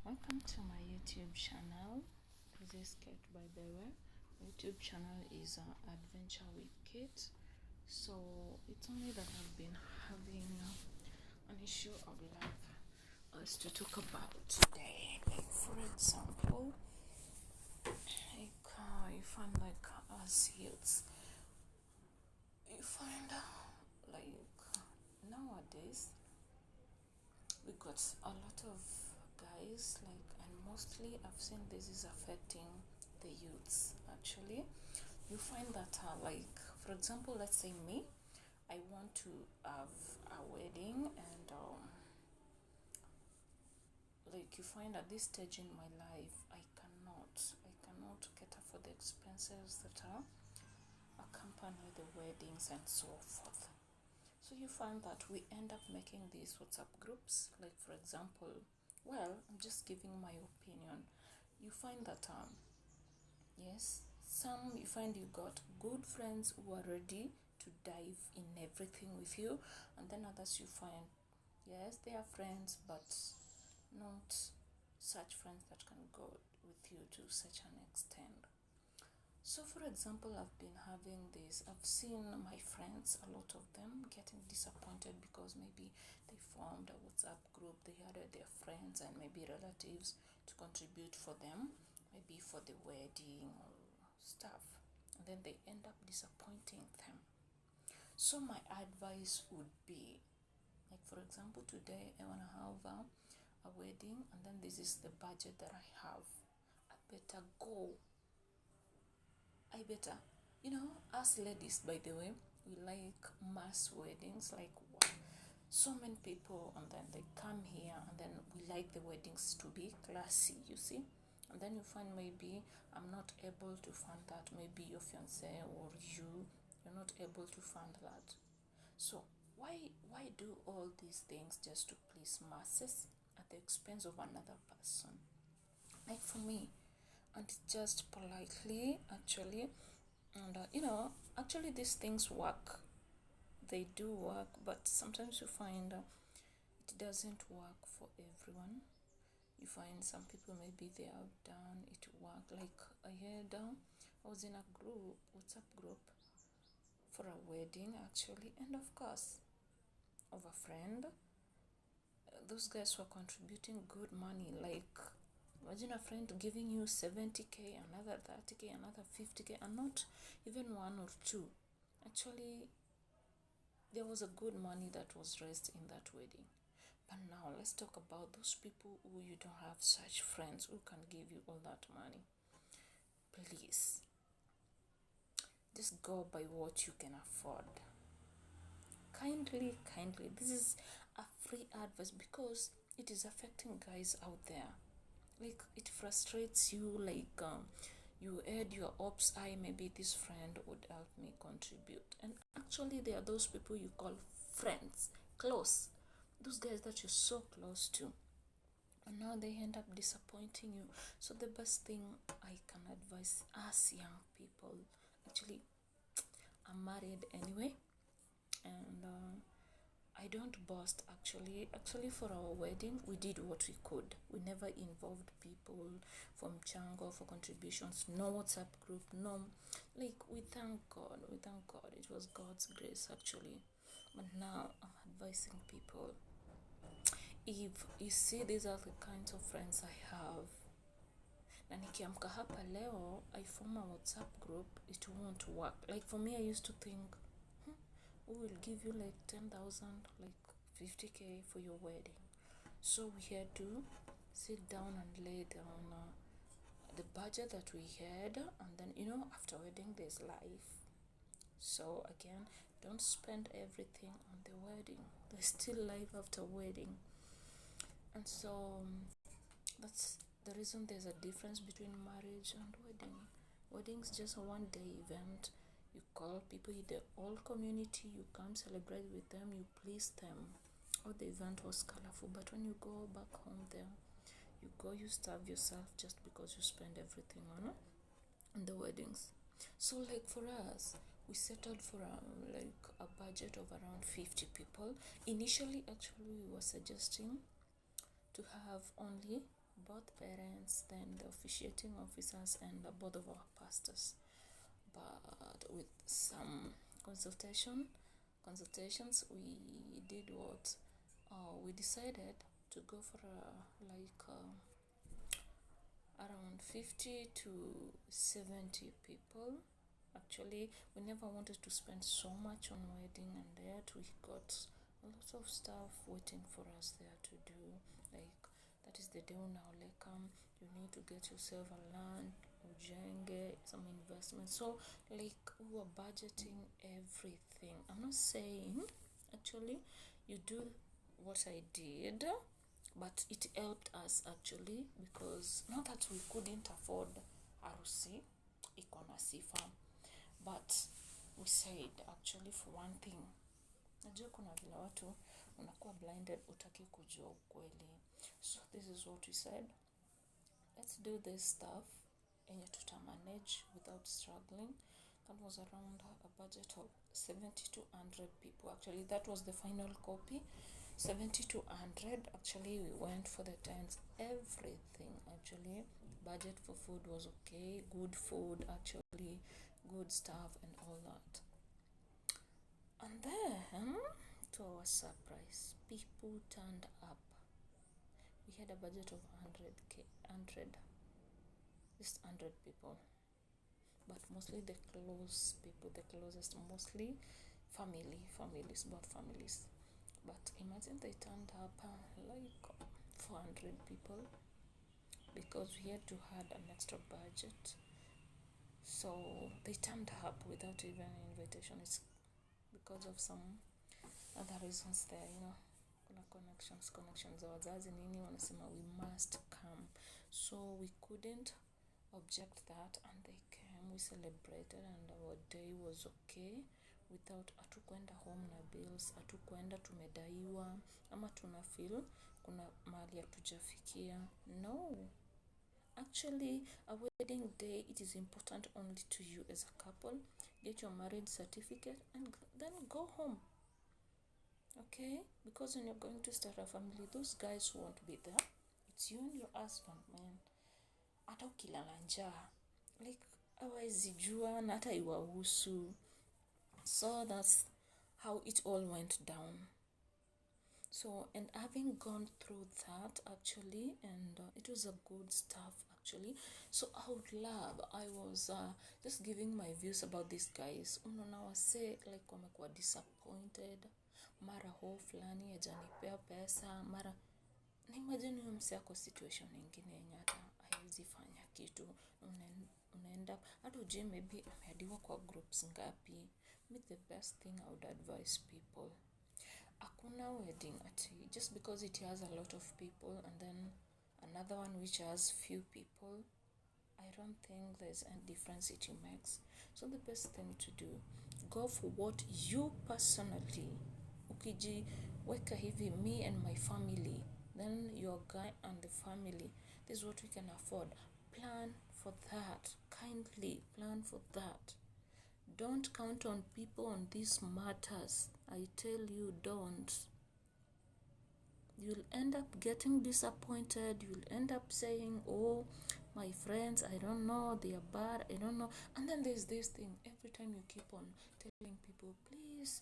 Welcome to my YouTube channel. This is Kate, by the way. YouTube channel is Adventure with Kate. So it's only that I've been having an issue of life us to talk about today. Like for example, you find like as youths, you find like nowadays we got a lot of guys, like, and mostly I've seen this is affecting the youths. Actually, you find that like for example, let's say me, I want to have a wedding, and like you find at this stage in my life I cannot cater for the expenses that accompany the weddings and so forth. So you find that we end up making these WhatsApp groups. Like for example, well, I'm just giving my opinion. You find that yes, some you find you got good friends who are ready to dive in everything with you, and then others you find, yes, they are friends, but not such friends that can go with you to such an extent. So for example, I've been having this, I've seen my friends, a lot of them getting disappointed because maybe they formed a WhatsApp group, they added their friends and maybe relatives to contribute for them, maybe for the wedding or stuff, and then they end up disappointing them. So my advice would be, like for example, today I want to have a wedding, and then this is the budget that I have. I better go. Us ladies, by the way, we like mass weddings, like so many people, and then they come here, and then we like the weddings to be classy, you see. And then you find maybe I'm not able to fund that, maybe your fiance or you're not able to fund that. So why do all these things just to please masses at the expense of another person? Like for me, and just politely, actually, and actually these things work. They do work, but sometimes you find it doesn't work for everyone. You find some people, maybe they have done it work. Like a year down, I was in a group, WhatsApp group, for a wedding actually, and of course of a friend. Those guys were contributing good money. Like imagine a friend giving you 70k, another 30k, another 50k, and not even one or two. Actually, there was a good money that was raised in that wedding. But now let's talk about those people who you don't have such friends who can give you all that money. Please, just go by what you can afford. Kindly, this is a free advice because it is affecting guys out there. Like it frustrates you, like you had your ops eye, maybe this friend would help me contribute, and actually there are those people you call friends, close, those guys that you're so close to, and now they end up disappointing you. So the best thing I can advise us young people, actually I'm married anyway, and I don't boast actually. Actually, for our wedding, we did what we could. We never involved people from Chango for contributions. No WhatsApp group. No, like we thank God. We thank God. It was God's grace actually. But now I'm advising people. If you see, these are the kinds of friends I have. Na nikiamka hapa leo, I form a WhatsApp group, it won't work. Like for me, I used to think, we will give you like 10,000, like 50k for your wedding. So we had to sit down and lay down the budget that we had, and then after wedding there's life. So again, don't spend everything on the wedding. There's still life after wedding. And so that's the reason there's a difference between marriage and wedding. Wedding's just a one-day event. You call people in the whole community, you come celebrate with them, you please them. Oh, the event was colorful, but when you go back home there, you starve yourself just because you spend everything on the weddings. So like for us, we settled for like a budget of around 50 people. Initially, actually, we were suggesting to have only both parents, then the officiating officers, and both of our pastors. But with some consultations, we did what we decided to go for around 50 to 70 people. Actually, we never wanted to spend so much on wedding, and yet we got a lot of stuff waiting for us there to do. Like, that is the day now, like, you need to get yourself a land, ujenge, some investment. So, like, we were budgeting everything. I'm not saying, actually, you do what I did, but it helped us actually, because not that we couldn't afford harusi iko na sifa, but we said actually, for one thing, najua kuna vile watu unakuwa blinded, utaki kujua ukweli. So this is what we said, let's do this stuff yenye tuta manage without struggling. That was around a budget of 70 to 100 people. Actually, that was the final copy, 70 to 100. Actually, we went for the tents, everything. Actually, budget for food was okay, good food, actually, good stuff and all that. And then, to our surprise, people turned up. We had a budget of 100, just 100 people, but mostly the close people, the closest, mostly families, both families. But imagine they turned up like 400 people, because we had to have an extra budget. So they turned up without even an invitation. It's because of some other reasons there, kuna connections za wazazi nini, wanasema we must come, so we couldn't object that, and they came, we celebrated, and our day was okay. Without hatukwenda home na bills, hatukwenda tumedaiwa ama tuna feel kuna mahali hatujafikia. No, actually, a wedding day, it is important only to you as a couple. Get your marriage certificate and then go home. Okay, because when you're going to start a family, those guys won't be there. It's you and your husband, man. Hata ukilala njaa, like, hawezi jua na hata iwahusu. So that's how it all went down. So, and having gone through that actually, and it was a good stuff actually. So I was just giving my views about these guys. Unaona wase like wamekuwa disappointed, mara ho fulani hajanipea pesa, mara na imagine huyo mse ako situation nyingine yenye hata haiwezi fanya kitu. Unaenda hata ujue maybe ameadiwa kwa groups ngapi. But the best thing I would advise people, hakuna wedding ati just because it has a lot of people and then another one which has few people, I don't think there's any difference it makes. So the best thing to do, go for what you personally, ukijiweka hivi, me and my family, then your guy and the family, this is what we can afford. Plan for that, kindly plan for that. Don't count on people on these matters. I tell you, don't. You'll end up getting disappointed. You'll end up saying, oh, my friends, I don't know, they are bad, I don't know. And then there's this thing, every time you keep on telling people, please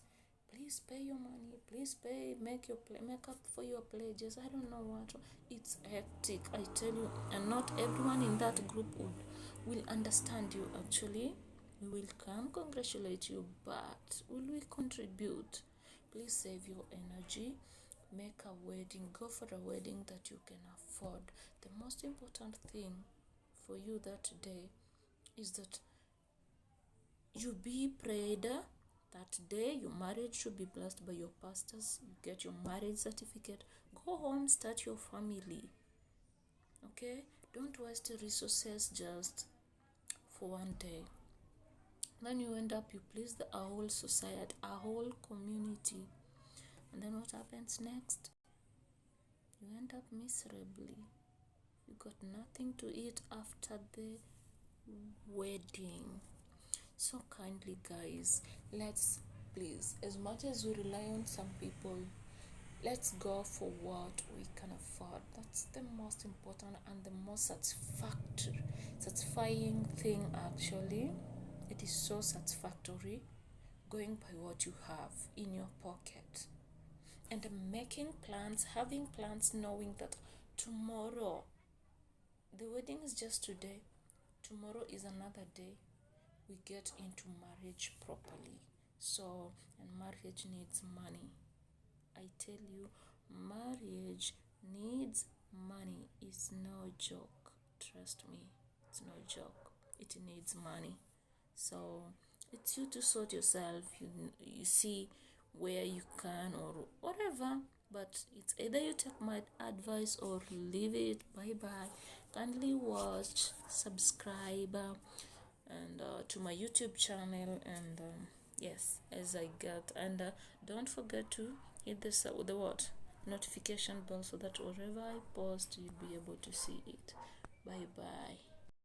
pay your money, please pay, make up for your pledges, I don't know what. It's hectic, I tell you, and not everyone in that group will understand you actually. We will come congratulate you, but will we contribute? Please save your energy. Make a wedding. Go for a wedding that you can afford. The most important thing for you that day is that you be prayed. That day, your marriage should be blessed by your pastors. You get your marriage certificate. Go home, start your family. Okay? Don't waste resources just for one day. Then you end up, you please a whole society, a whole community. And then what happens next? You end up miserably. You got nothing to eat after the wedding. So kindly, guys, let's please, as much as we rely on some people, Let's go for what we can afford. That's the most important and the most satisfying thing actually. It is so satisfactory going by what you have in your pocket and making plans, having plans, knowing that tomorrow, the wedding is just today, tomorrow is another day. We get into marriage properly. So, and marriage needs money. I tell you, marriage needs money. It's no joke. Trust me, it's no joke. It needs money. So it's you to sort yourself. You see where you can or whatever. But it's either you take my advice or leave it. Bye bye. Kindly watch, subscribe, and to my YouTube channel, and yes, as I get, and don't forget to hit this the what notification bell so that wherever I post you'll be able to see it. Bye bye.